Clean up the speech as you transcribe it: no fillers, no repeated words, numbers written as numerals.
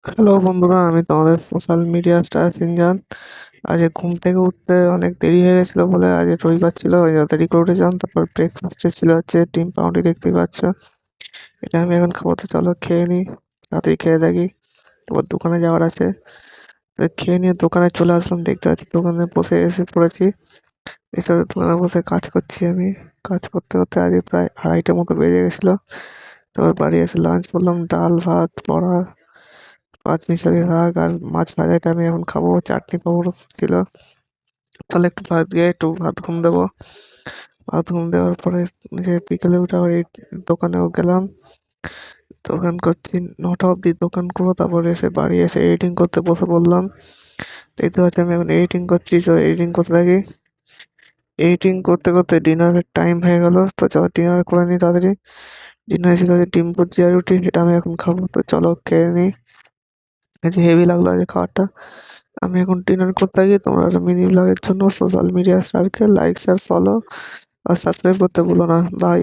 Hello বন্ধুরা, আমি তোমাদের সোশ্যাল মিডিয়া স্টার সিনজান। আজ ঘুম থেকে উঠতে অনেক দেরি হয়ে গেছিল বলে আজ রবিবার ছিল, ওই জন্য দেরি করে উঠেছিলাম। তারপর ব্রেকফাস্টে ছিল হচ্ছে ডিম পাউরুটি, দেখতেই পাচ্ছ। এটা আমি এখন খাবো, তো চলো খেয়ে নিই। তাড়াতাড়ি খেয়ে থাকি, তারপর দোকানে যাওয়ার আছে। তো খেয়ে নিয়ে দোকানে চলে আসলাম, দেখতে পাচ্ছি দোকানে বসে এসে পড়েছি। এসে দোকানে বসে কাজ করছি আমি। কাজ করতে করতে আজ প্রায় 2:30টার মতো বেজে গেছিলো। তারপর বাড়ি এসে লাঞ্চ করলাম, ডাল ভাত বড়া পাঁচমিশালি শাক আর মাছ ভাজা। এটা আমি এখন খাবো, চাটনি পাঁপড় ছিল। তাহলে একটু ভাত গিয়ে একটু ভাত ঘুম দেবো। ভাত ঘুম দেওয়ার পরে যে বিকেলে উঠে আবার এই দোকানেও গেলাম। দোকান করছি 9টা অবধি দোকান করবো, তারপরে এসে বাড়ি এসে এডিটিং করতে বসে পড়লাম। দেখতে পাচ্ছি আমি এখন এডিটিং করছি, তো এডিটিং করতে থাকি। এডিটিং করতে করতে ডিনারের টাইম হয়ে গেল, তো চলো ডিনার করে নিই তাড়াতাড়ি। ডিনার ছিল যে ডিম ভুজিয়া আর রুটি, এটা আমি এখন খাবো, তো চলো খেয়ে নিই। আজ হেভি লাগলো আজ খাবারটা। আমি এখন ডিনার করতে থাকি। তোমরা মিনি ব্লগের জন্য সোশ্যাল মিডিয়া স্টারকে লাইক শেয়ার ফলো আর সাবস্ক্রাইব করতে ভুলো না। বাই।